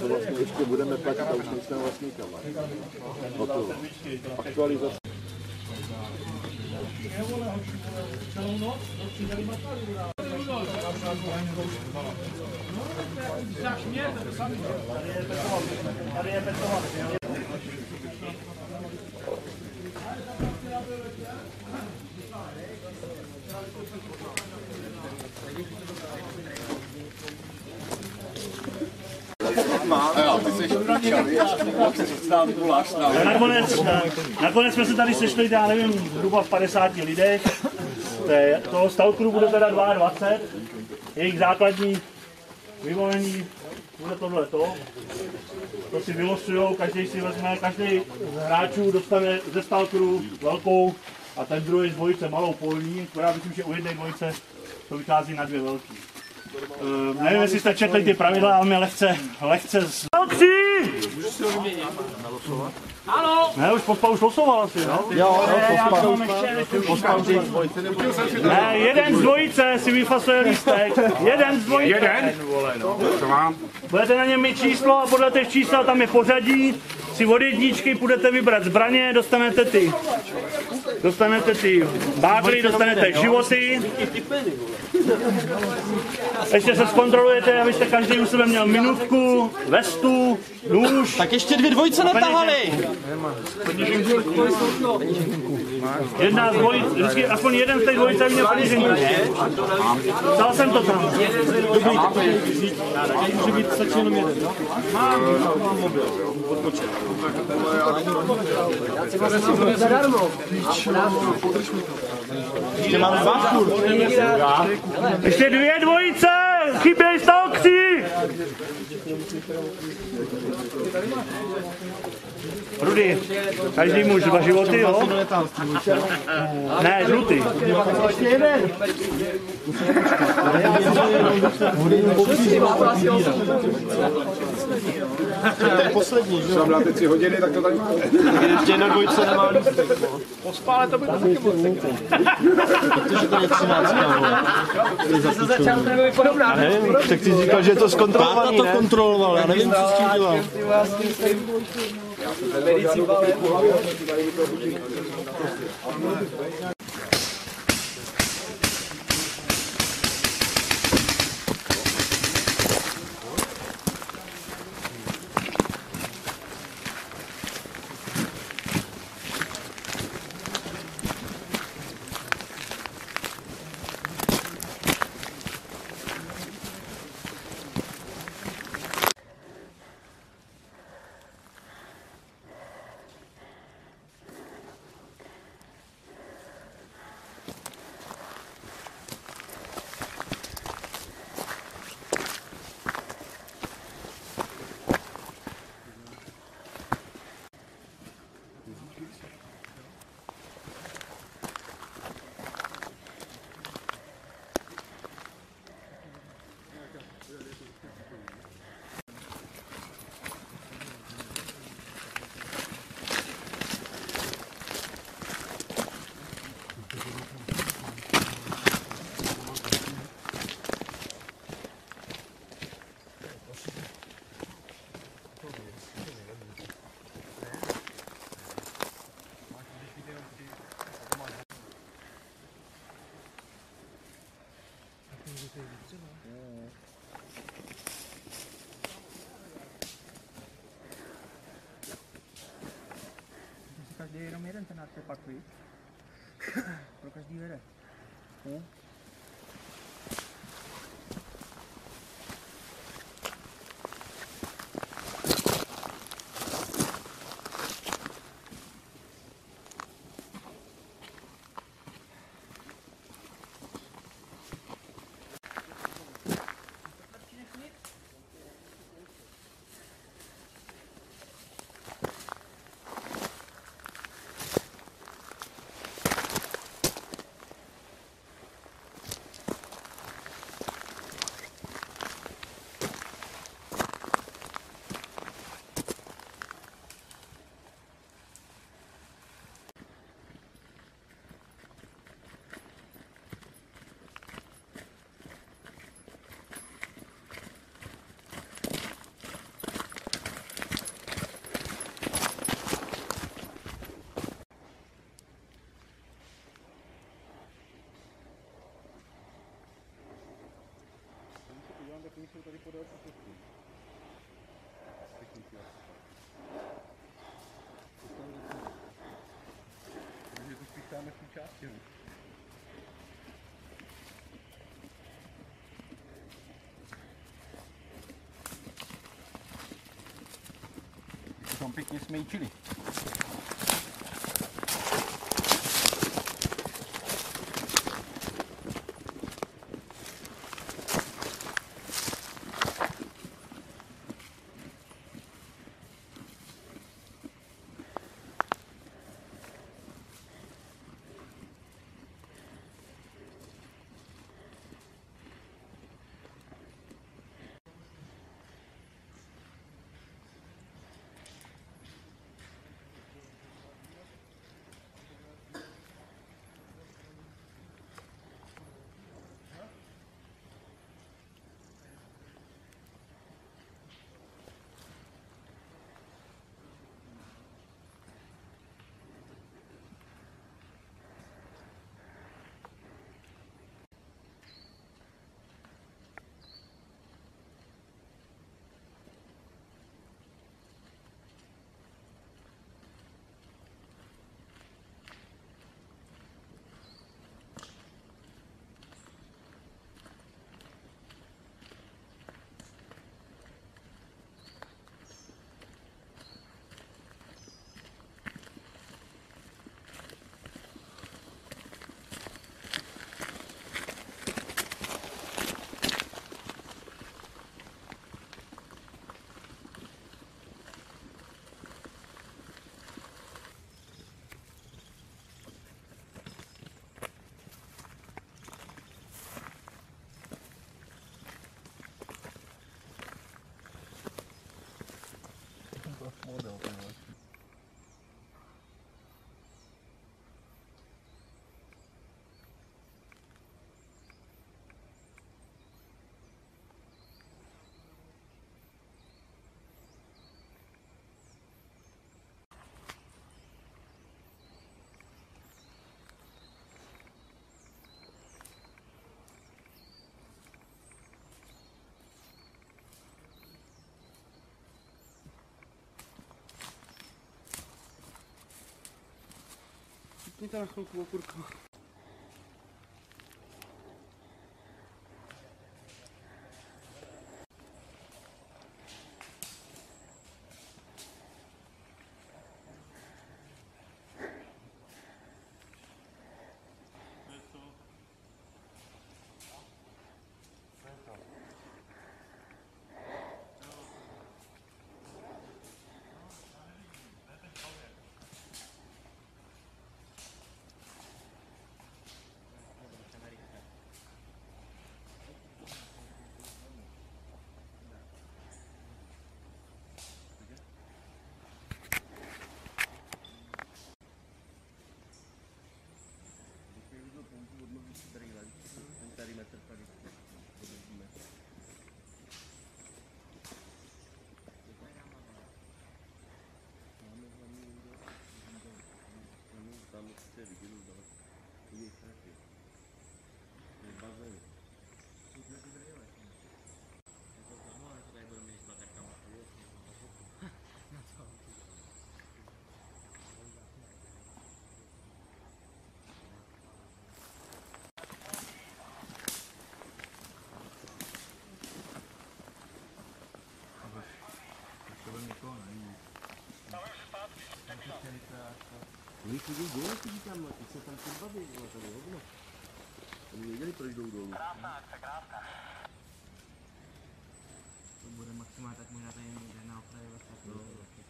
co vlastně ještě budeme platit a už nejsme vlastníkama. Hotovo. Aktualizace. Tady je betovat. Nakonec jsme se tady sešli, já nevím, zhruba v 50 lidech. Toho stalkeru bude teda 22. Jejich základní vybavení bude tohleto. To si vylosujou, každý si vezme, každý z hráčů dostane ze stalkerů velkou a ten druhý z dvojice malou polní, která myslím, že u jedné dvojice to vychází na 2 velký. Nevím, jestli jste četli ty pravidla, ale mě lehce z... Můžu si ho vyměnit? Ano! Ne, už Pospal už losoval asi, no? Jo, Pospal. Ne, jeden z dvojice si vyfasuje lístek. Jeden z dvojice. Jeden? Co mám? Budete na něm mít číslo a podle těch čísel tam je pořadí. Si od jedničky půjdete vybrat zbraně, dostanete ty bágly, dostanete životy. Ještě se zkontrolujete, abyste každý u sebe měl minutku, vestu, nůž. Tak ještě 2 dvojice natahali. Jedna z dvojic, vždycky aspoň jeden z těch dvojice měl peněženku. Dal jsem to tam. Může být stačí jenom jeden, no? Mám mobil. Odpočet. Já si vlastně zadarmo. Ještě máme 2 ještě 2 dvojice! Chybějí stalkři! Rudy, každý muž 2 životy, jo? Ne, žlutý. Ještě jeden. To je poslední, že jo? Tam dáte 3 hodiny, tak to tady... Ještě jedna dvojice nemá lístek. Pospále to by to taky moc. Protože to je 13. Ze začátku nebyly podobná. Nevím, tak ty říkal, že je to zkontrolovaný, ne? To kontroloval, já nevím, co s tím dělal. Každý je jenom jeden ten artefakt, víš? Pro každý vede. Tam pěkně smejčili. Vypněte na chvilku okurku. Oni chodí dolů, ty říkám, teď se tam furt baví, ale tady hodno. Oni věděli, proč jdou dolů. To bude maximálně tak možná tady někde na okraji vlastně.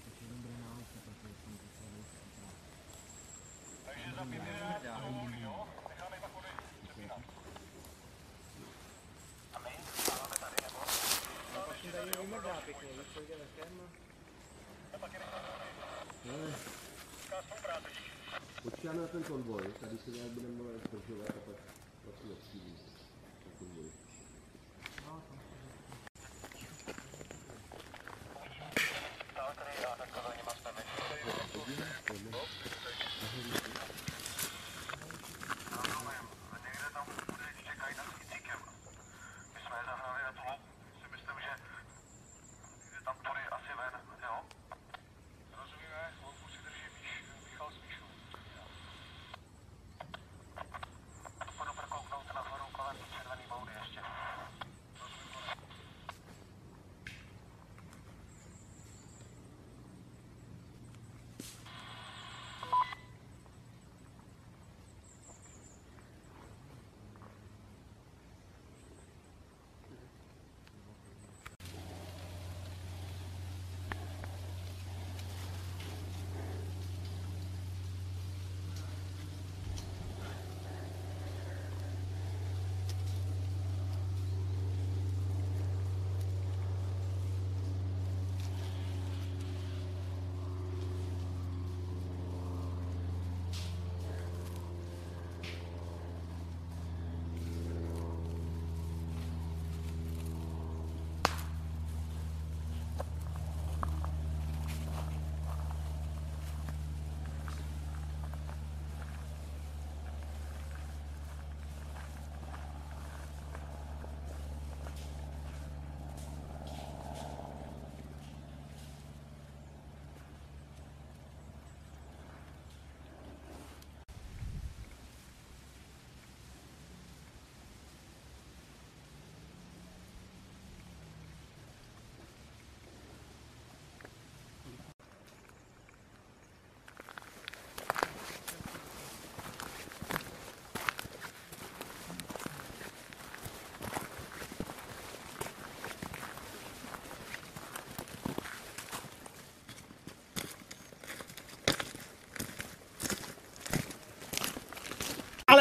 Takže jenom bude na auto, protože jsem to celý takže za 5 minut, jo? Necháme pak vody přepínat. A my? Máme tady, nebo? No, vlastně tady vymrdá pěkně, víš, co jde vekem? To pak je Počkáme na ten konvoj, tady se nějak budeme zdržovat a pak vlastně odstívíme ten konvoj. Stále tady já takové nemá stavit. Někde tam čekají nad Skicíkem. My jsme je zahnali na tu louku. Si myslím, že někde tam tury asi ven, jo? Rozumíme, louku si drží Michal s Míšou. Půjdu prokouknout nahoru kolem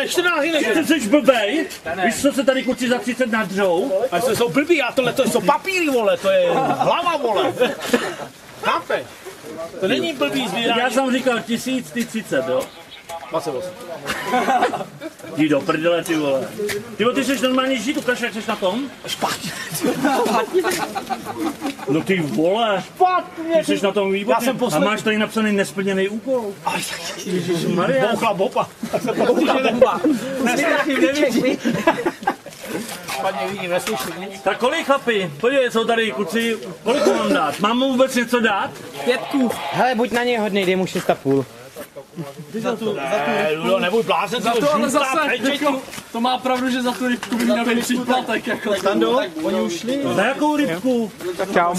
je 14 jiných. Ty jsi blbej, víš, co se tady kluci za 30 nadřou? A to jsou blbý, a tohle to jsou papíry, vole, to je hlava, vole. Chápeš? To není blbý sbírání. Já jsem říkal 1000, ty 30, jo? 28. Jdi do prdele, ty vole. Ty jsi normálně žít, ukaž, jak jsi na tom? Špatně. No ty vole. Špatně. Ty jsi na tom výborně. Já jsem A poslední. máš tady napsaný nesplněný úkol. Ježišmarja. Bouchla bopa. Bouchla bopa. Neslyším, nevidím. Špatně vidím, neslyším nic. Tak kolik chlapi? Podívej, jsou tady kluci, kolik mám dát? Mám mu vůbec něco dát? 5. Hele, buď na něj hodnej, dej mu 6,5. Ludo, nebuď blázen, Za to ale žlutá zase, pečeť. jako, to má pravdu, že za tu rybku by měl být příplatek, jako. Stando, oni ušli. Za jakou rybku? Čau.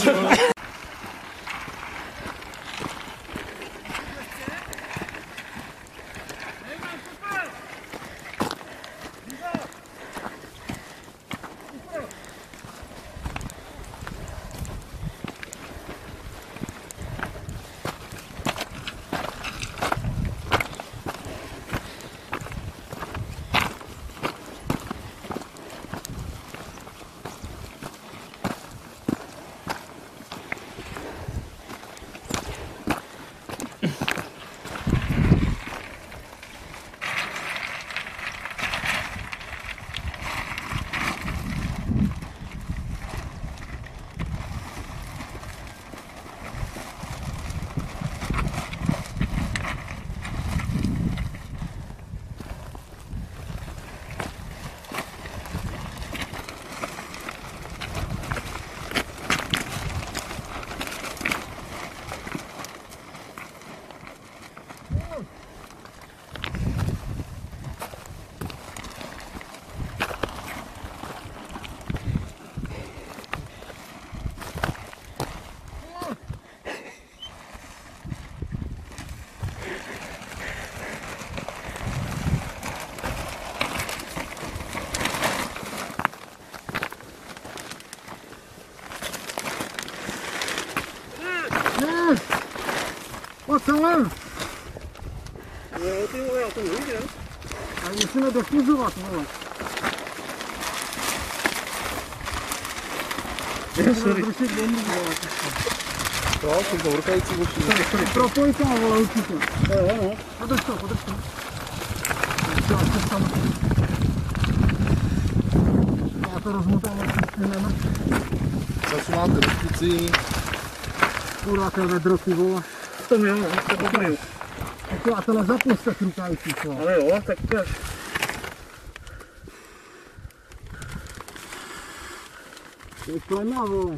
Ocelem! Jo, ty vole, já to neviděl. A musíme defuzovat, vole. Sorry. To, jsou to vrkající oči. Propojka, vole, určitě. Jo, no. Podrž to, podrž to. Já to rozmotám, určitě nemrčí. Zase máte rozpucí. Kurva, to je vedro, ty vole. To jo, to pokryju. Já to nezapnu z těch rukajících, vole. Ale jo, tak to... To je klema, vole.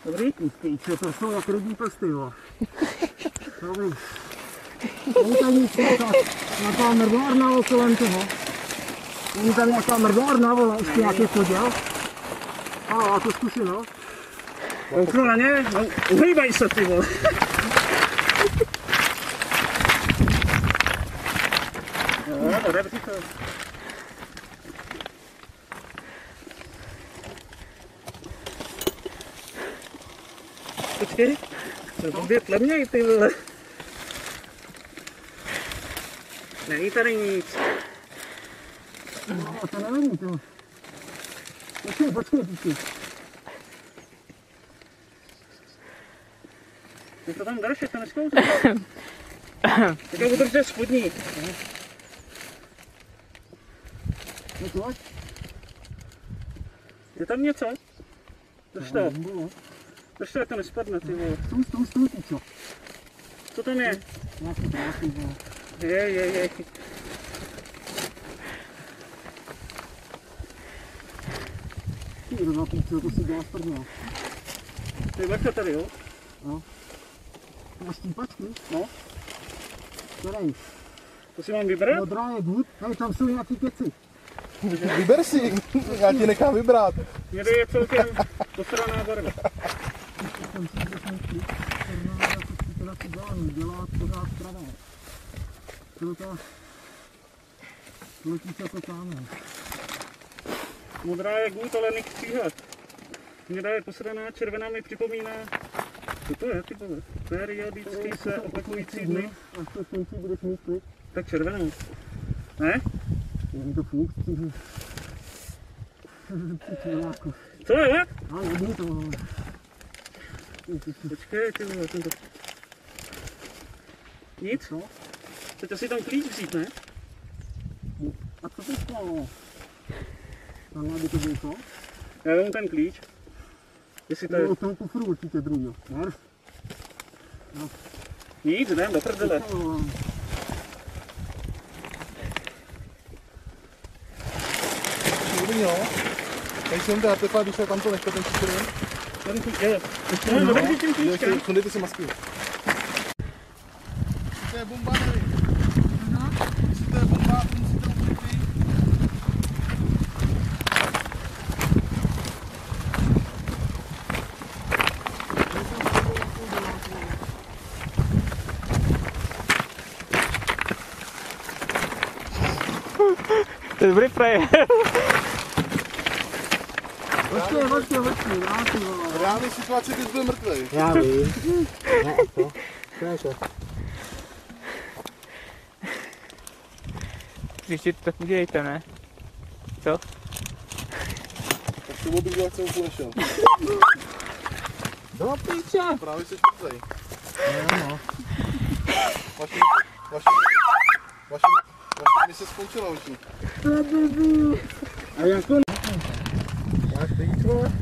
Dobrý? Píče, to jsou jak rybí prsty, vole. Dobrý. Není tady nic, nějaká mrdlárna kolem toho. Není tady nějaká mrdlárna, vole, ještě nějaký poděl. A já to zkusím, no. Kouknu na ně, no, uhýbaj se, ty vole. No, odebři to. Počkej, to bude plemněj, ty vole. Není tady nic. No, to není, to. Počkej, píči. Ty to tam drž, to neskoušíš. Tak ho udržte spodní. Je tam něco? Drž to. Drž to, jak to nespadne, ty vole. Stůj, píčo. Co tam je? Nějaký drásky, vole. Je. Kurva, píčo, to si dělá sprdně. Ty vrcha tady, jo? Máš štípačky? No. Který? To si mám vybrat? Modrá je good, hej, tam jsou nějaký keci. Vyber si, já ti nechám vybrat. Někde je celkem posraná barva. Jsem si to smyslí. Teda si dělá pořád pravá. Letí se to táhne. Modrá je good, ale nech stříhat. Hnědá je posraná, červená mi připomíná Co to je, ty vole? Periodicky se opakující dny. Až to skončí, budeš mít klid. Tak červenou. Ne? Je to fuk, ty. Co je? Ale jedni to. Počkej, ty vole, tento... Nic? Teď asi tam klíč vzít, ne? A co to stalo? Tam by to bylo co? Já vemu ten klíč. Jestli to je... V tom kufru určitě druhý. Nic, jdem do prdele. Dobrý, jo. Tady jsem teda tepa, když se tam to nechte ten čísel. Tady je. No, dobrý tím klíčkem. Sundejte si masky. To je bomba, nevím. Jestli to je bomba, to musíte uklidit. To je dobrý frajer. Počkej, V reálné situaci bys byl mrtvej. já vím. Ne, to. To je to. Příště to tak udělejte, ne? Co? Tak to bych dělat, co už nešel. Do píče. Právě jsi mrtvej. No. Vaše mise skončila už. A jako... Máš klíč, vole?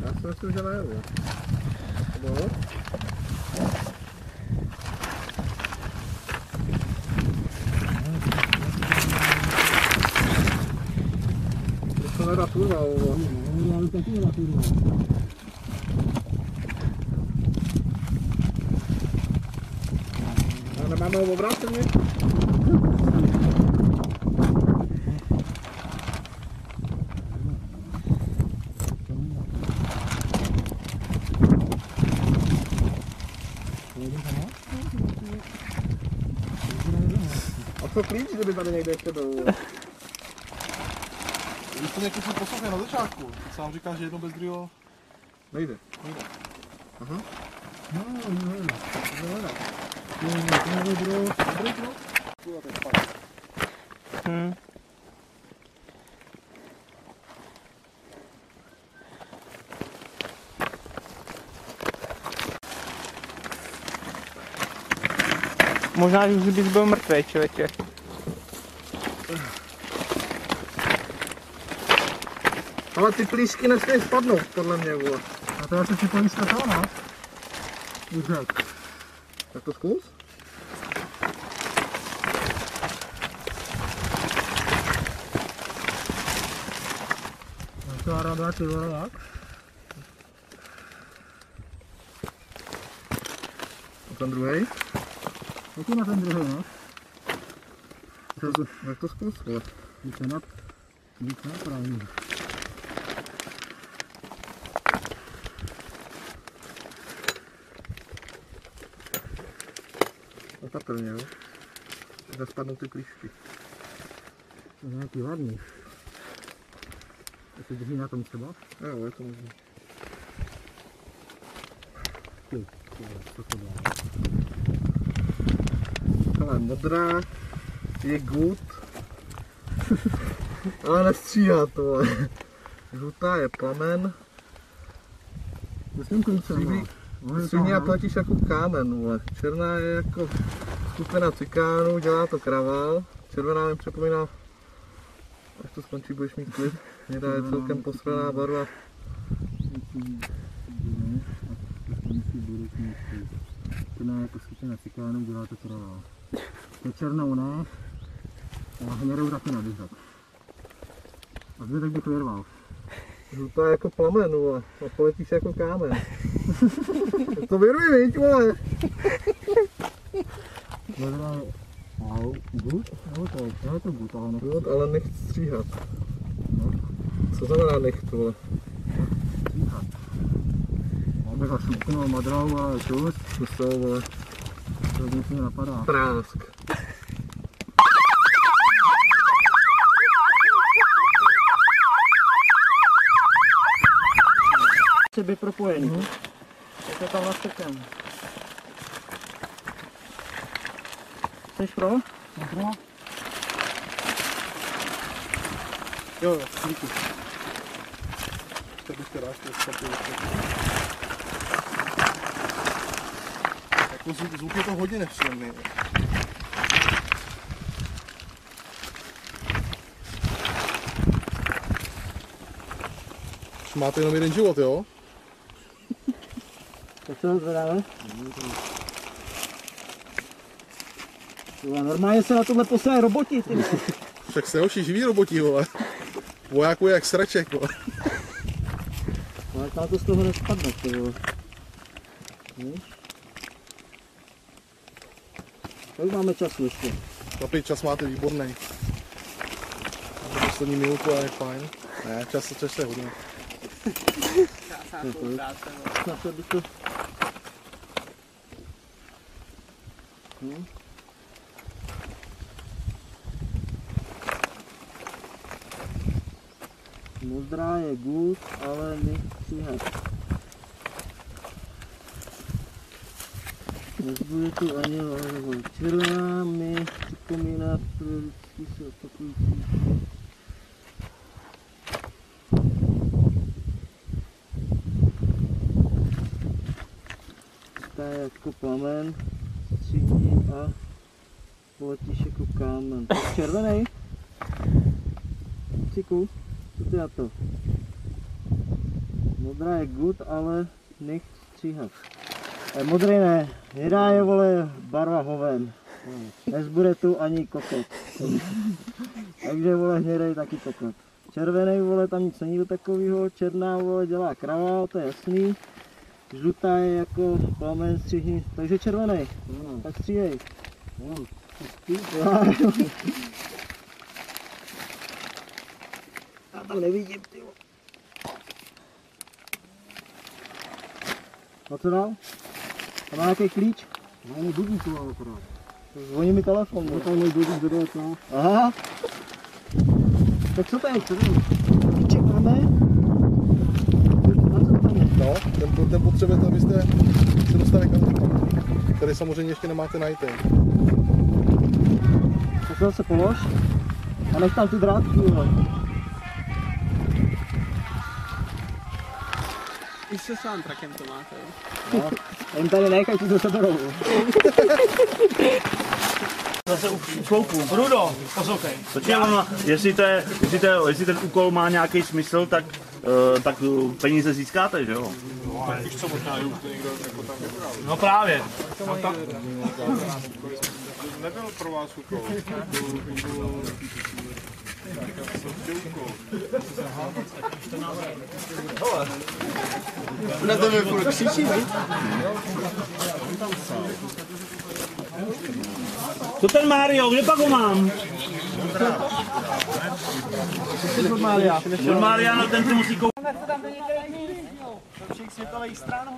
Já si myslím, že ne, jo. No. To nedá furva, jo. Já taky nedá furva. A nemáme ho obráceně? A co klíč, kdyby tady někde ještě byl? Když to někdo si poslouchá na začátku, tak sám říká, že jedno bez druhého nejde. Aha. Možná, že už bys byl mrtvý, člověče. Ale ty plíšky nesmí spadnout, podle mě, vole. A to asi si políška to, ne? Už řek. Tak to zkus. To rada, ty vole, jak? A ten druhej? Jaký na ten druhý, ne? Jak to zkus, vole. Více napravný. Opatrně, jo. Že spadnou ty plíšky. To je nějaký vadný. To se drží na tom třeba? Jo, je to možné. Co to dá? Ale modrá je good, ale nestříhá to, vole. Žlutá je plamen. To s tím klíčem, Střední a platíš jako kámen, vole. Černá je jako skupina cikánů, dělá to kravál. Červená mi připomíná, až to skončí, budeš mít klid. Hnědá je celkem posraná barva. Černá jako skupina cikánů, dělá to kravál. To černou ne, a hnědou taky nevyzvat. A zbytek bych vyrval. Žlutá jako plamen, vole. A poletíš jako kámen. To vyrví, viď, vole. Modrá je... Good? No to good, ale nechci. Good, ale nechci stříhat. Co znamená nechci, vole? Stříhat. Abych ho šupnul modrou, ale čus. Musel, vole. To nic mi napadá. Prásk. By propojený. Je to tam nastrkem. Jseš pro? Pro? Jo, díky. Jako zvuk je to hodně nepříjemný. Máte jenom jeden život, jo? Tak se ho zvedáme. Normálně se na tohle posílají roboti, ty ne? Však se hoši živí roboti, vole. Vojáků je jak sraček, vole. Ale tam to z toho nespadne, ty vole. Víš? Kolik máme času ještě? Chlapi, čas máte výborný. Poslední minutu a je fajn. Ne, čas je hodně. Na to by to... Modrá je good, ale nechci. Nezbude tu ani červená mi připomíná periodicky se opakující. To je jako plamen, střídí a poletíš jako kámen. To je červený? Ciku, co ty na to? Modrá je good, ale nech stříhat. Modrý ne, hnědá je, vole, barva hoven. Nezbude tu ani kokot. Takže, vole, hnědej taky kokot. Červený, vole, tam nic není do takového, černá, vole, dělá krava, to je jasný. Žlutá je jako plamen, střihni, takže červený. Tak stříhej. Já tam nevidím, ty. A co dál? A má nějaký klíč? No, budík tu akorát. Zvoní mi telefon. No, tam můj budík do 19. Aha. Tak co tady? Klíček máme? No, ten potřebujete, abyste se dostali k antikomu, který samozřejmě ještě nemáte najít. Tak se zase polož a nech tam ty drátky, vole. I se sám trakem to máte. No, jen tady nechaj, ti to se berou. Zase u kloupu. Rudo, poslouchej. Jestli ten úkol má nějaký smysl, tak peníze získáte, že jo? No a víš co, možná i už to někdo jako tam vybral. No právě. Nebyl pro vás úkol. Na tebe furt křičí, viď? To ten Mario, kde pak ho mám? Od Mária. Od Maria, no ten si musí koupit. Do všech světových stran.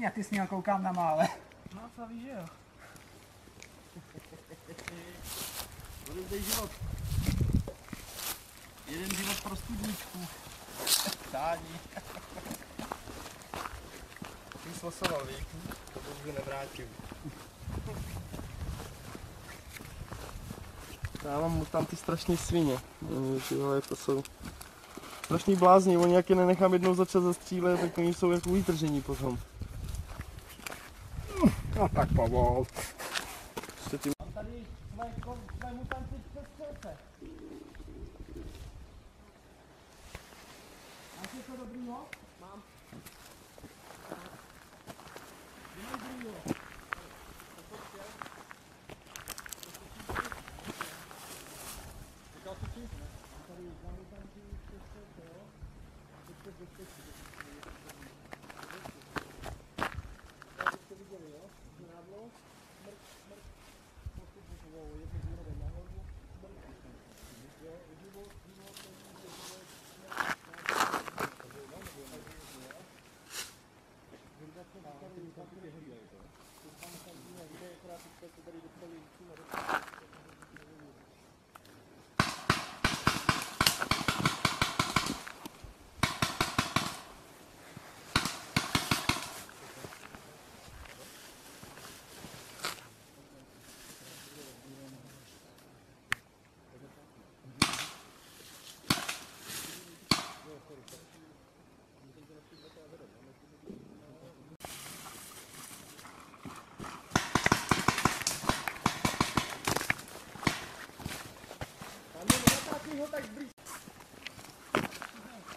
Já ty sněl koukám na mále. No, co víš, že jo? Dobrý život. Jeden život pro studničku. Sádí. Ty jsi losoval, víš? To už nevrátil. Já mám mutanty strašný svině. Tyhle, to jsou strašný blázni, oni jak je nenechám jednou začat zastřílet, tak oni jsou jako vytržení potom. No tak povol. Tady své mutanty přes střelce. Máš něco dobrýho? Mám.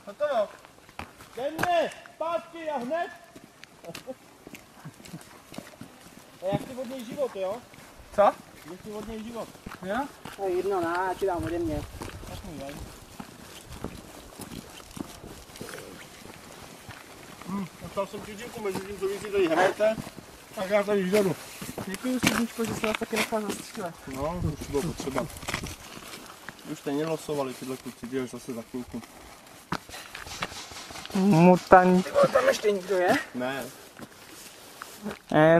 Hotovo. Jdeme, zpátky a hned. A jak ty od něj život, jo? Co? Jak ty od něj život? Jo? To je jedno, já ti dám ode mě. Tak mi dej. Dostal jsem tyčinku mezi tím, co vy si tady hrajete, tak já tady jdu. Děkuju studničko, že jsi nás taky nechal zastřílet. No, to už bylo potřeba. Už stejně losovali tyhle kluci, dělají zase za chvilku. Mutant. Tam ještě někdo je? Ne.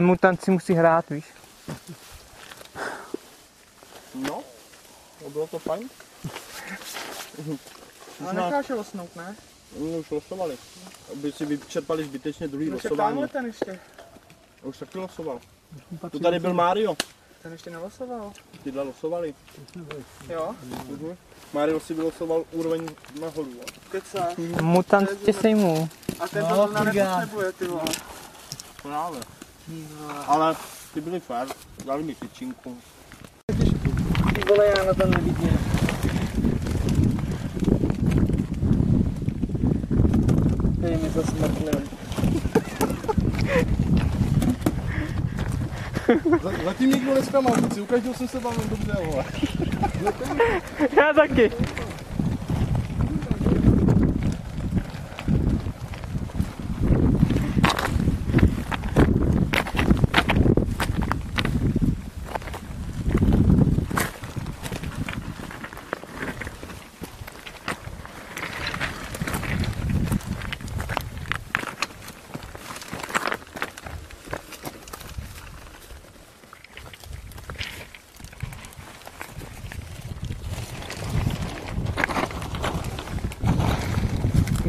Mutant si musí hrát, víš. No, to bylo to fajn. Ale necháš je losnout, ne? Oni už losovali. Aby si vyčerpali zbytečně druhý Ještě losování. tamhle ten ještě. Už taky losoval. Tu tady byl Mario. Ten ještě nelosoval. Tyhle losovali. Jo? Mario si vylosoval úroveň nahoru. Kecá. Mutant tě sejmu. A ten to zrovna nepotřebuje, ty vole. Právě. Ale ty byli fér, dali mi tyčinku. Ty vole, já na to nevidím. Tady mi to smrtne. Zatím nikdo nesklamal, kluci, u každého jsem se bavil dobře, vole. Já taky.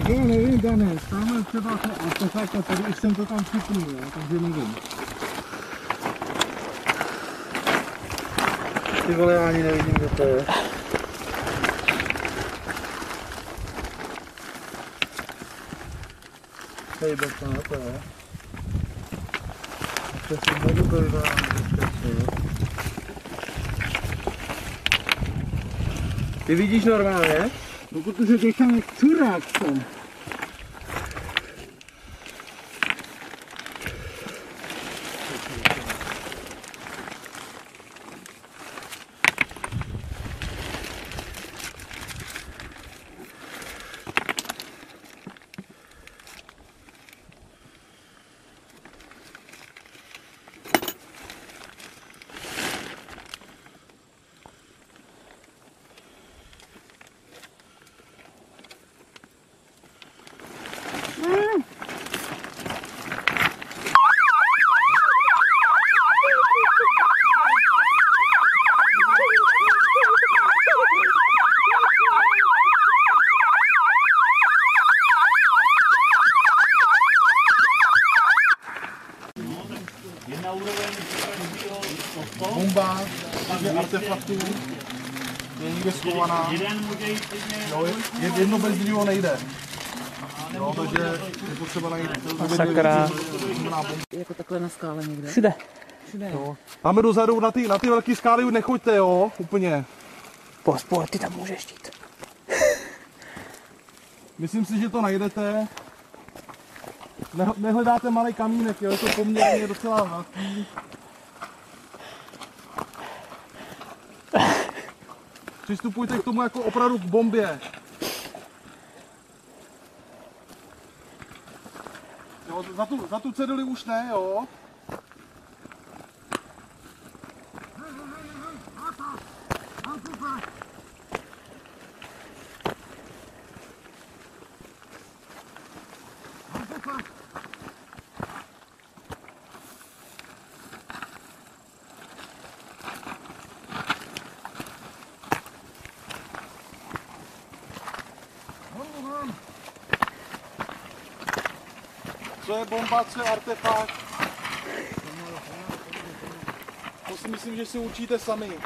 Jo, nevím, Danes, tamhle třeba artefakt a tady už jsem to tam chytnul, takže nevím. Ty vole, já ani nevidím, kde to je. Tady bez to je. To jsem nedokolikal, Ty vidíš normálně? No protože děchám jak curák jsem. bomba, je artefaktů, je někde schovaná. Jeden může jít klidně. Jo, jedno bez druhého nejde. Jo, takže je potřeba najít Sakra. Jako takhle na skále někde. Všude. Jo. Máme dozadu, na ty velké skály už nechoďte, jo, úplně. Pospoj, ty tam můžeš jít. Myslím si, že to najdete. Nehledáte malý kamínek, jo, je to poměrně docela velký. Přistupujte k tomu jako opravdu k bombě. Jo, za tu ceduli už ne, jo. Co je bomba, co je artefakt? To si myslím, že si učíte sami.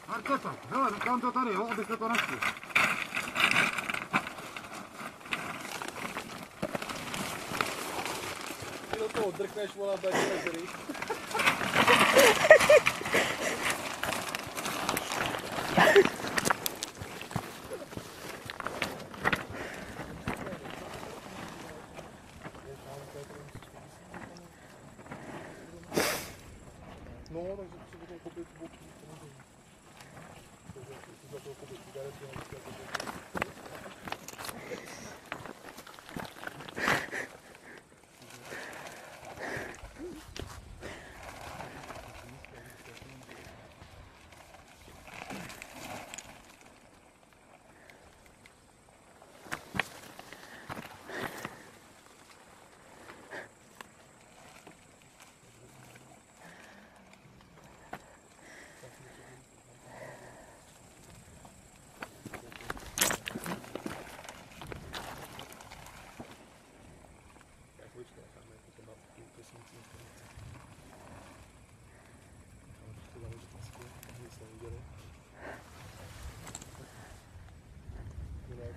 Artefakt, hele, dám to tady, jo, abyste to našli. Ty do toho drkneš, vole, bez lezery. No, takže si budou koupit boky.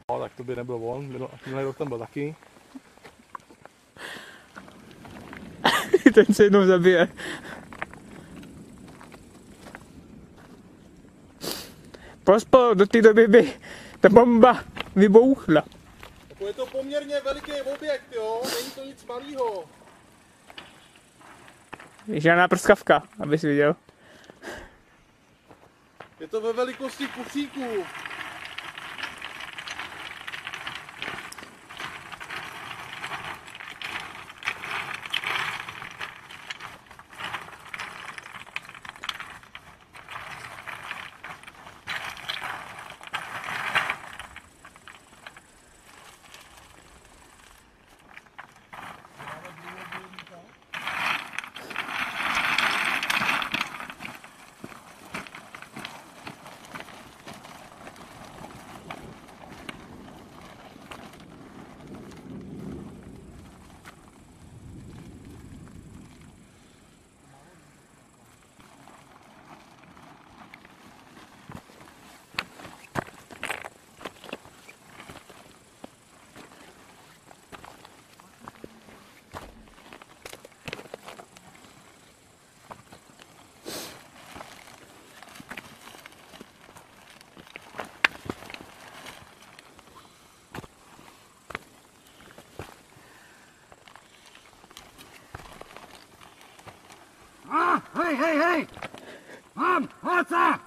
No, tak to by nebyl on, minulý rok tam byl taky. Ten se jednou zabije. Pospol, do té doby by ta bomba vybouchla. Je to poměrně veliký objekt, jo, není to nic malýho. Žádná prskavka, abys viděl. Je to ve velikosti kufříků. Hej! Mám, hoď se!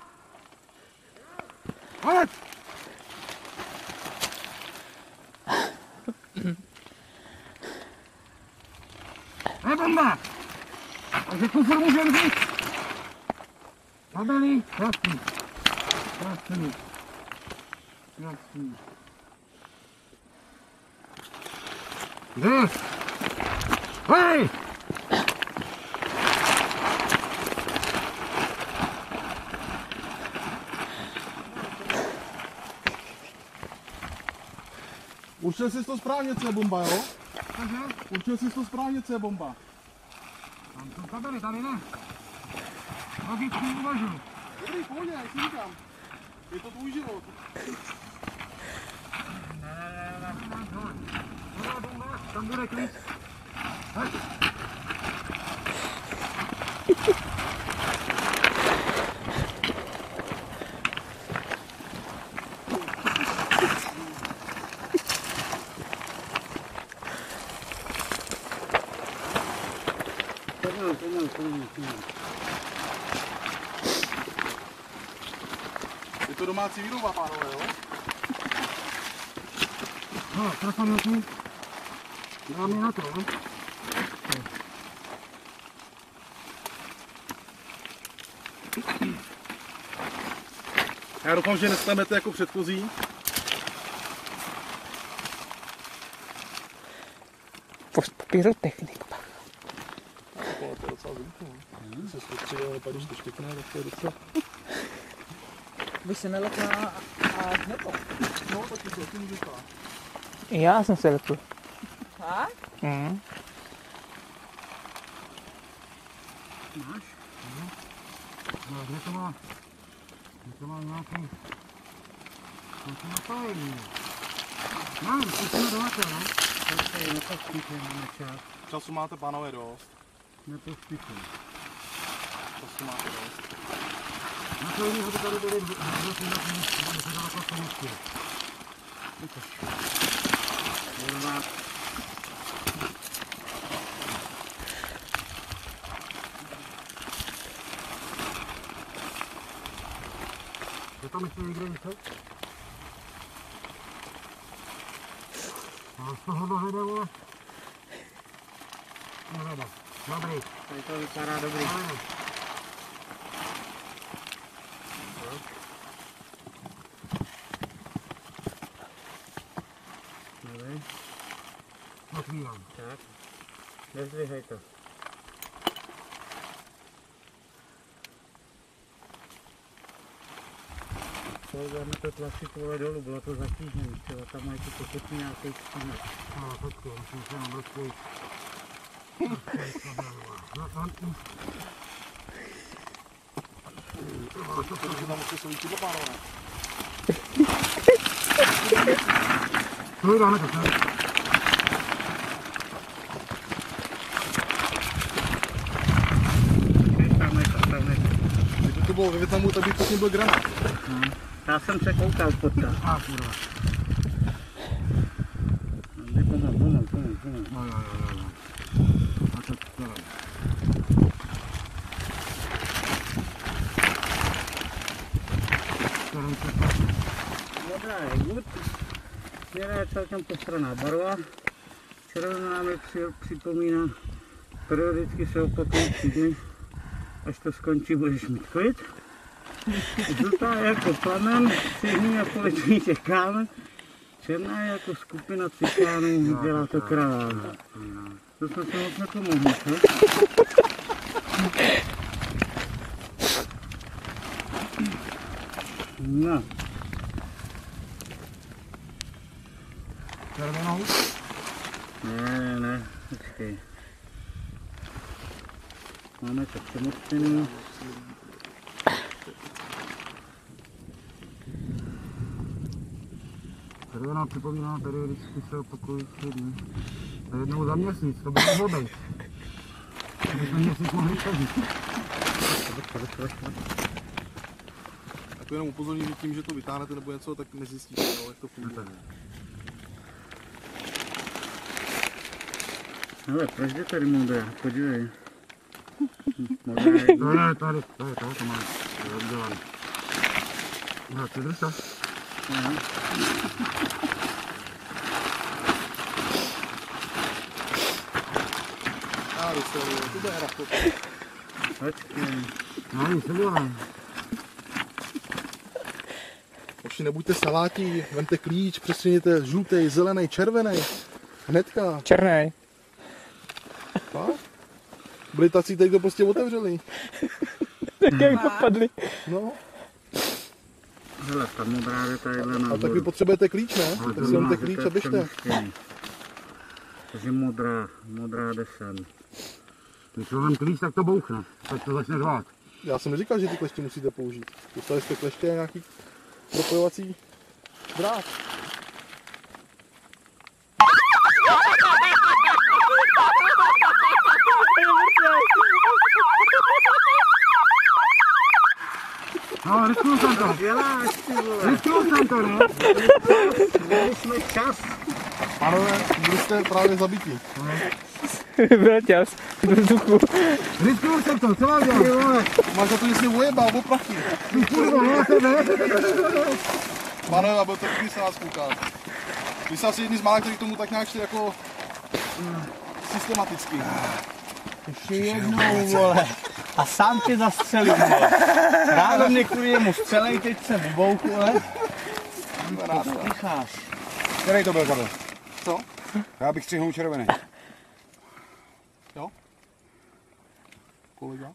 Hoď! Je bomba! Takže kufr můžeme vzít. Zabelí, jasný. Kde? Hej! Určil jsi to správně, co je bomba, jo? Určil jsi to správně, co je bomba. Tam jsou kabely, tady ne. Logicky uvažuji. Dobrý, pohodě, jak si říkám. Je to tvůj život. Tam bude klid. Hej. Je to domácí výroba, pánové, jo? No, trefamilky. Dáme na to, no? Já doufám, že nestanete jako předchozí. Pyrotechnika. To je docela zvyknu. Se střelí, ale pak když to štěkne, tak to je docela... By se nelekla a hnedlo. No, taky to může stát. Já jsem se lepil. Tak? Mhm. Máš? No, kde to má? Kde to má nějaký... nějaký napájení? Mám, zkusíme do leta, no? Tady nepospíte, máme čas. Času máte, pánové, dost. Nepospíte. Času máte dost. Na to jiného by tady byli hrozí na tom místě, máme se daleko v místě. Víte. Je tam ještě někde něco? A z tohohle jde, vole? Nejde. Dobrý. Tady to vypadá dobrý. Dobrý. Otvírám. Tak. Nezdvihej to. Dáme to tlačit vole dolů, bylo to zatížené, třeba tam mají to pokutní nějaký střínek. No, počkej, musím se nám rozpojit. Protože tam musíte svůj chyba, pánové. No, dáme to, ne? Kdyby to bylo ve Vietnamu, tak by pod ním byl granát. Já jsem se koukal potka. A kurva. Pomal. No. A to dělám. Dobrá, je good. Směra je celkem postranná barva. Červená nám připomíná, periodicky se opakující dny. Až to skončí, budeš mít klid. Žlutá je jako plamen, stejný jako letní kámen. Černá je jako skupina cikánů, dělá to kravál. To jsme se moc nepomohli, ne? No. Červenou? Ne, počkej. Máme to přemocněný. Červená připomíná periodicky se opakující dny. To je jednou za měsíc, to by mohlo být. To bychom měsíc mohli chodit. A to jenom upozorním, že tím, že to vytáhnete nebo něco, tak nezjistíte, jak to funguje. Hele, proč jde tady modré? Podívej. Ne, tady, to máme. To je oddělané. No, ty drž to. A dostali, to bude rachot. Počkej. No, nic nedělám. Oši, nebuďte salátí, vemte klíč, přestřeněte žlutý, zelený, červený. Hnedka. Černý. Byli tací, teď to prostě otevřeli. Tak jak dopadli. No. Hele, ta modrá je tadyhle nahoru. A tak vy potřebujete klíč, ne? Tak si vemte klíč a běžte. Takže modrá jde sem. Když vám klíč, tak to bouchne. Tak to začne řvát. Já jsem neříkal, že ty kleště musíte použít. Dostali jste kleště a nějaký propojovací drát. No, risknul jsem to. Risknul jsem to, ne? Měli jsme čas. Pánové, byli jste právě zabití. Byl čas do vzduchu. Risknul jsem to, co mám dělat? Máš za to, že jsi mě ujebal, o prachy. Ty kurvo, no tebe. Pánové, a byl to taky se nás koukat. Vy jste asi jedni z mála, kteří tomu tak nějak šli jako systematicky. Ještě jednou, vole. A sám tě zastřelím, vole. Ráno mě kvůli jemu střelej, teď jsem v bouchu, vole. Picháš. Který to byl kabel? Co? Já bych střihnul červený. Jo? Kolega?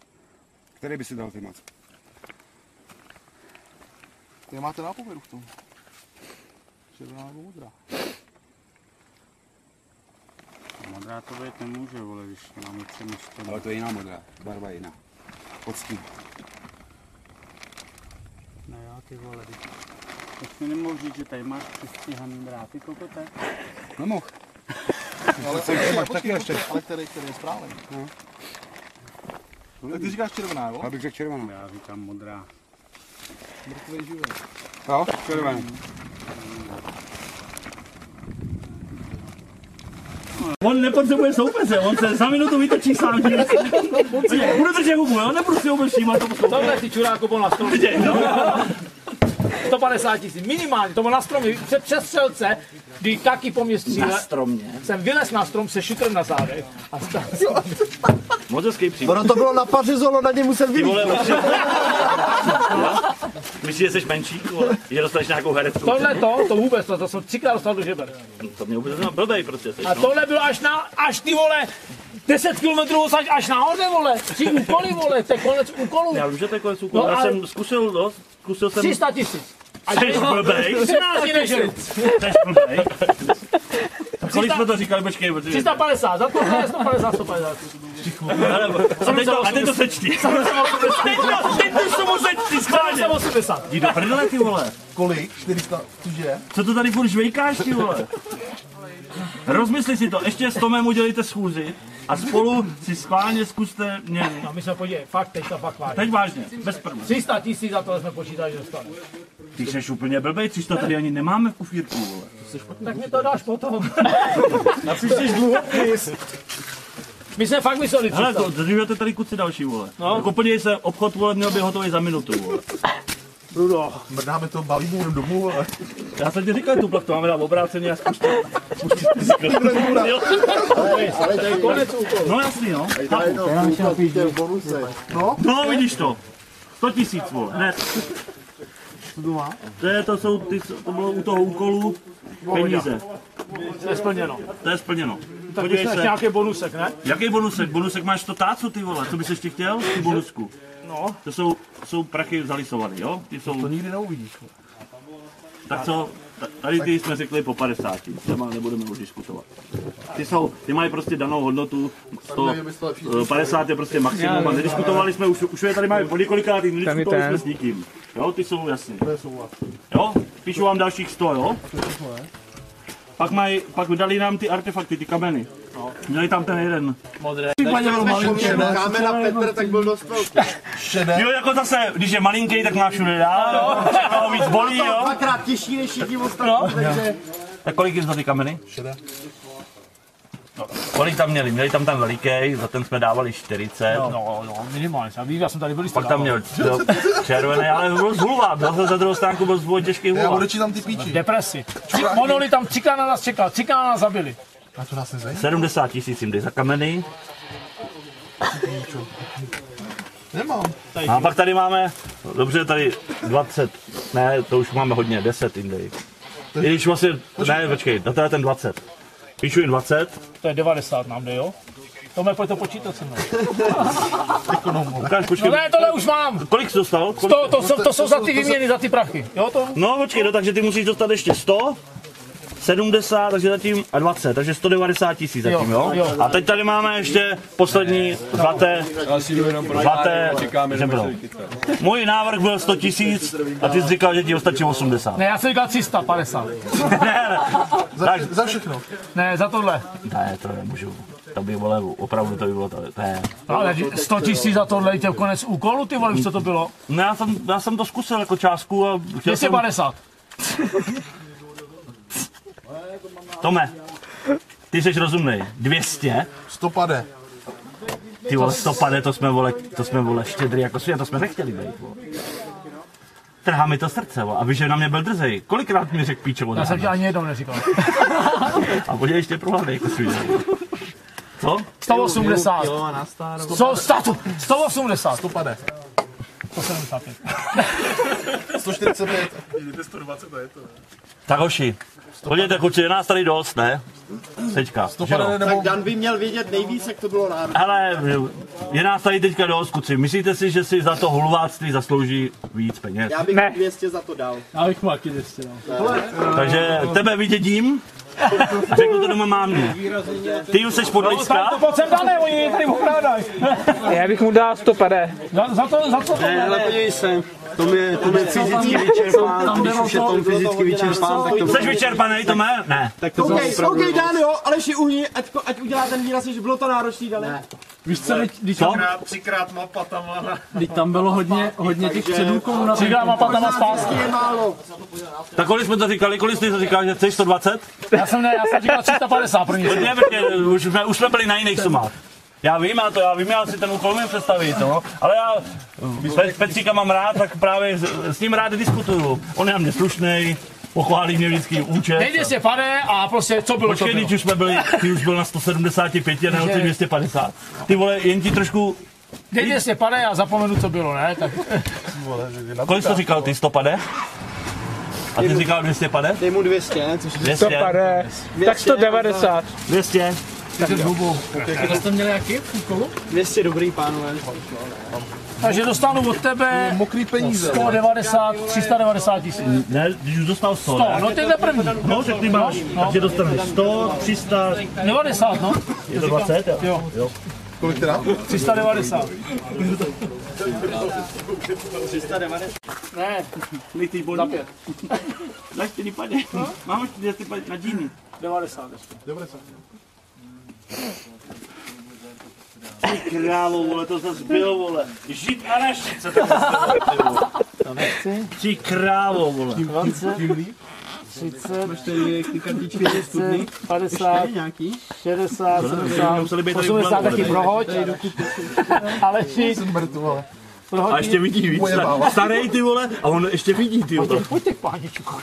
Který by si dal ty mac? Kde máte nápovědu v tom? Červená nebo modrá? Modrá to být nemůže, vole, když mám více než to. Ale to je jiná modrá, barva je jiná. Podstín. No jo, ty vole, teď mi nemohu říct, že tady máš přistříhaný dráty, kokote? Nemohl. Ale který je správný. No. Tak ty říkáš červená, jo? Já bych řekl červenou. Já říkám modrá. Mrtvej živý. Jo, červený. On nepotřebuje soupeře, on se za minutu vytočí sám. Budu držet hubu, jo? Nebudu si vůbec všímat tomu soupeře. Tohle si čuráku byl na stromě. 150 000, minimálně, to bylo na stromě, přes střelce, kdy taky po mě stříle. Na stromě. Jsem vylez na strom se šutrem na zádech a stál Moc hezký příběh. Ono to bylo na pařizolo, na ně musel vylít. Myslíš, že jsi menší, že dostaneš nějakou hereckou? Tohle to vůbec, to jsem 3krát dostal do žeber. To mě vůbec blbej prostě. A tohle bylo až ty vole, 10 km až nahoře, vole, 3 úkoly, vole, to je konec úkolů. Já vím, že to je konec úkolů, já jsem zkusil jsem... 300 000. Jsi blbej? 13 nežili. Jsi blbej? Kolik jsme to říkali, počkej, 350, za to je 150, 150. A teď to sečti. Teď to samo sečti, schválně. 80. Jdi do prdele, ty vole. Kolik? 400, cože? Co to tady furt žvejkáš, ty vole? Rozmysli si to, ještě s Tomem udělejte schůzi a spolu si schválně zkuste mě. No my jsme podívej, fakt teď to fakt vážně. Teď vážně, bez problémů. 300 000 za to jsme počítali, že dostali. Ty jsi úplně blbej, 300 tady ani nemáme v kufírku, vole. Tak mi to dáš potom. Na příště dluhopis. My jsme fakt mysleli 300. Hele, to držujete tady kuci další, vole. No. Jako podívej se, obchod, vole, měl by hotový za minutu, vole. Rudo, mrdáme to balímu domů, ale... Já jsem ti říkal, tu plach, to máme dát obráceně a zkuste. Ale to je konec úkolu. No jasný, no. No, vidíš to. 100 000, vole, hned. To bylo u toho úkolu peníze. To je splněno. To je splněno. Tak Podívej bys se. nějaký bonusek, ne? Jaký bonusek? Bonusek máš 100 táců, ty vole. Co bys ještě chtěl? Tu bonusku. No. To jsou prachy zalisovaný, jo? Ty jsou... To nikdy neuvidíš. Tak co? Tady ty jsme řekli po 50, těma nebudeme už diskutovat. Ty mají prostě danou hodnotu, 50 je prostě maximum a nediskutovali jsme, už je tady máme po několikátých, nediskutovali jsme s nikým. Jo, ty jsou jasný. Jo, píšu vám dalších 100, jo? Pak dali nám ty artefakty, ty kameny. Měli tam ten jeden. Modré. Kámen a Petr, tak byl dost velký. Jo, jako zase, když je malinký, tak má všude dál. Všechno víc bolí, jo? Dvakrát těžší než všichni ostatní, takže... Tak kolik je za ty kameny? 6. No, kolik tam měli? Měli tam ten veliký, za ten jsme dávali 40. No, minimálně. Já jsem tady byl Pak tam měl červený, ale byl zhluva. Zase za druhou stránku byl zvoj těžký hluva. Odečí tam ty píči. Depresi. Monoli tam 3krát na nás čekal, 3krát na nás zabili. A to nás nezajímá? 70 000 jim dej za kameny. Nemám. A pak tady máme, dobře, tady 20, ne, to už máme hodně, 10 jim dej. I když vlastně, ne, počkej, to je ten 20. Píšu jim 20. To je 90 nám jde, jo? Tome, pojď to počítat se mnou. Ukáž, počkej. No ne, tohle už mám. Kolik jsi dostal? To jsou za ty výměny, za ty prachy. Jo, to? No počkej, no, takže ty musíš dostat ještě 100, 70, takže zatím a 20, takže 190 000 zatím, jo? A teď tady máme ještě poslední zlaté žebro. Můj návrh byl 100 000 a ty jsi říkal, že ti stačí 80. Ne, já jsem říkal 350. Ne. Za všechno. Ne, za tohle. Ne, to nemůžu. To by vole, opravdu to by bylo to. Ne. No, ale 100 000 za tohle, je konec úkolu, ty vole, víš, co to bylo? No já jsem to zkusil jako částku a... 250. Tome, ty jsi rozumnej. 200? 150. Ty vole, 150, to jsme vole štědrý jako svět, to jsme nechtěli být, vole. Trhá mi to srdce, vole, a víš, že na mě byl drzej. Kolikrát mi řekl píčevo? Já jsem ti ani jednou neříkal. A podívej ještě prohlavě jako svět. Co? 180. 180. 150. 175. 145. 120 a je to. Tak hoši, podívejte kluci, je nás tady dost, ne? Teďka. Tak Dan by měl vědět nejvíc, jak to bylo náročné. Hele, je nás tady teďka dost, kluci. Myslíte si, že si za to hulváctví zaslouží víc peněz? Já bych 200 za to dal. Já bych mu taky 200 dal. Takže tebe vydědím a řeknu to doma mámě. Ty už seš podlejská? To pojď sem dále, oni tady okrádají. Já bych mu dal 150. Za co? Ne, ale podívej se. To je fyzicky vyčerpán, když už je tom fyzicky vyčerpán, tak to... Jsi vyčerpaný, to má? Ne. Tak to bylo opravdu... OK, Dan, jo, ale si uhni, ať udělá ten výraz, že bylo to náročný, Ale. Víš co, Třikrát mapa tam má. Teď tam bylo hodně těch předůků na... Třikrát mapa tam má spásky. Je málo. Tak kolik jsme to říkali, kolik jsi to říkal, že chceš 120? Já jsem říkal 350 první. Už jsme byli na jiných sumách. Já vím, já si ten úkol umím představit, no. Ale já Petříka mám rád, tak právě s ním rád diskutuju. On je na mě slušnej, pochválí mě vždycky účet. Nejde se pane a prostě co bylo, počkej, když už jsme byli, ty už byl na 175 a nebo 250. Ty vole, jen ti trošku... Nejde se pane a zapomenu, co bylo, ne? Tak... Kolik jsi to říkal ty, 150? A ty říkal 250? Dej mu 200, což je 200. 150. Tak 190. 200. To jste měli jaký v úkolu? 200 dobrý, pánové. Takže dostanu od tebe mokrý peníze. 190, 390 000. Ne, když už dostal 100, 100, no tyhle první. No, tak ty máš, takže dostaneš 100, 300... 90, no. Je to 20, jo? Jo. Kolik teda? 390. 390. Ne, Litý body. za 5. Tak ty nepadne. Máme 250 na džíny. 90 ještě. 90. Ty krávo, vole, to zase bylo, vole. Žít a naštít se to zase bylo, To nechci. ty krávo, vole. 20, 30, Máš tady ty kartičky, 40, 50, nějaký? 60, 70, 80 taky prohoď. Aleši, A ještě vidí víc. Starej, ty vole, a on ještě vidí, ty vole. pojďte k páničku.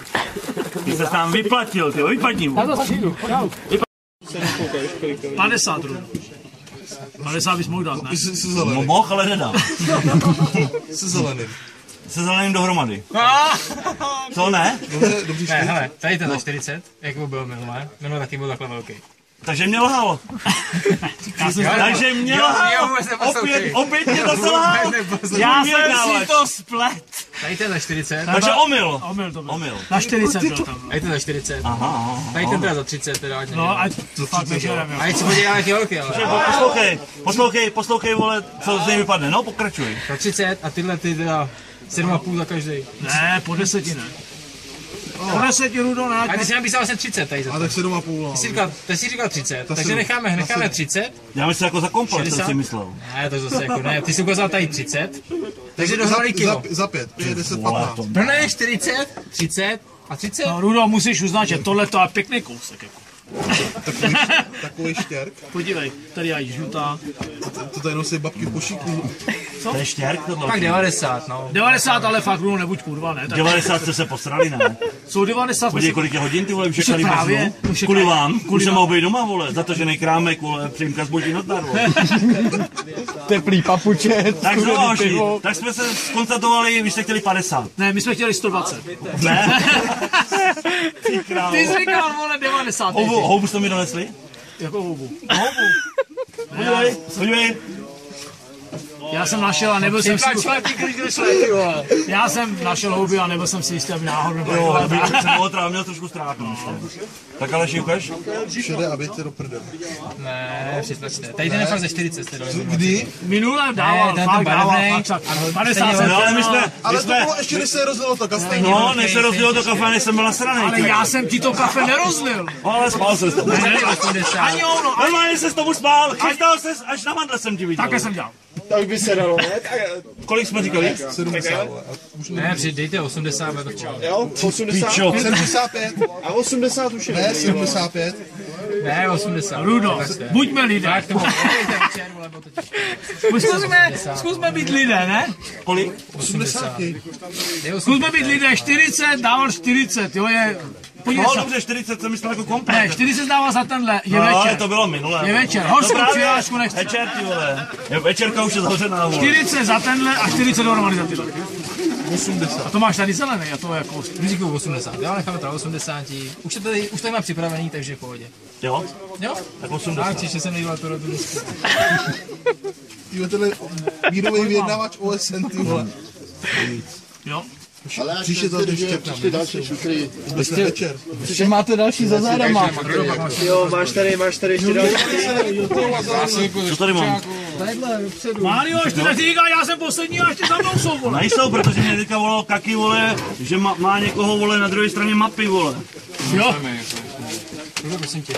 Ty se nám vyplatil, ty, vypadni mu. Já to přijdu. 50 rům. 50 bys mohl dát, ne? No mohl, ale nedám. Se zeleným. Se zeleným dohromady. Co ne? Ne, hele, tady to za 40, jak byl minulé. Minulé taky byl takhle velký. Takže mě lhal. Takže mě lhal. Opět mě to lhal. Já jsem si to splet. Tady to za 40. Takže omyl. Omyl to byl. Omyl. Na 40 byl tam. Tady to za 40. Aha. Tady ten teda za 30, teda ať No, ať to fakt nežerem, jo. a ať si podívá, jak je velký, ale. Poslouchej, vole, co z něj vypadne. No, pokračuj. Za 30 a tyhle ty teda 7,5 za každý. Ne, po 10 ne. Po 10 Rudo, ne. A ty jsi napísal vlastně 30 tady za to. A tak 7,5. Ty jsi říkal 30, takže necháme 30. Já myslím jako za komplet, co jsi myslel. Ne, to zase jako ne, ty jsi ukázal tady 30. Takže dohromady kilo. Za 5, 10, 15. No ne, 40, 30 a 30. No, Rudo, musíš uznat, že tohle to je pěkný kousek. Jako. Takový štěrk. Podívej, tady je žlutá. To tady nosí babky v košíku. To je štěrk tohle. Tak 90, no. 90, ale fakt, no nebuď kurva, ne? 90 jste se posrali, ne? Jsou 90. Podívej, kolik je hodin, ty vole, už čekali právě, brzdu. Kvůli vám, už jsem mohl být doma, vole, za to, že nejkrámek, vole, přímka zboží nazdar, vole. Teplý papuče. Tak znovu, tak jsme se skonstatovali, vy jste chtěli 50. Ne, my jsme chtěli 120. Ne? Ty jsi říkal, vole, 90. Houbu jste mi donesli? Jako houbu. Podívej, podívej. Já jsem našel a nebyl jsem si... Já jsem našel houby a nebyl jsem si jistý, aby náhodou nebyl. Jo, aby jsem toho měl trošku strach. Tak ale ukaž. Všude a bějte do prdele. Ne, přesně. Tady ten je fakt ze 40. Kdy? Minule dával, fakt dával, fakt 50. No, ale my jsme... Ale to bylo ještě, než se rozdělilo to kafe. No, než se rozdělilo to kafe, než jsem byl nasranej. Ale já jsem ti to kafe nerozlil. Ale spál se s tomu. Ani ono. Normálně se s tomu spál, chystal ses, až na mandle jsem ti viděl. Takhle jsem dělal. Tak by se dalo, ne? Kolik jsme říkali? 70. Ne, přidejte 80, bude to v pohodě. Jo, 80. Pičo. 75. A 80 už je. Ne, 75. Ne, 80. Rudo, buďme lidé. Zkusme být lidé, ne? Kolik? 80. Zkusme být lidé, 40, dával 40, jo, je... No dobře, 40 jsem myslel jako komplet. Ne, 40 dává za tenhle, je No, ale večer. to bylo minulé. Je večer, horskou přihlášku nechci. Večer, ty vole. Večerka už je zavřená, vole. 40 za tenhle a 40 dohromady za tyhle. 80. A to máš tady zelený, a to jako... Říkuju 80, jo, necháme to na 80. Už tady má připravený, takže v pohodě. Jo? Jo? Tak 80. Tak, příště jsem nedělal tu rotu dnesku. Jo, tenhle mírový vyjednavač OSN, ty vole. Jo. Příště to ještě Ještě další šutry. večer. Ještě máte další za zádama. Jo, máš tady ještě další. Co tady mám? Mário, ještě neříká, já jsem poslední a ještě za mnou jsou, vole. Nejsou, protože mě teďka volal Kaki, vole, že má někoho, vole, na druhé straně mapy, vole. Jo. Prosím tě.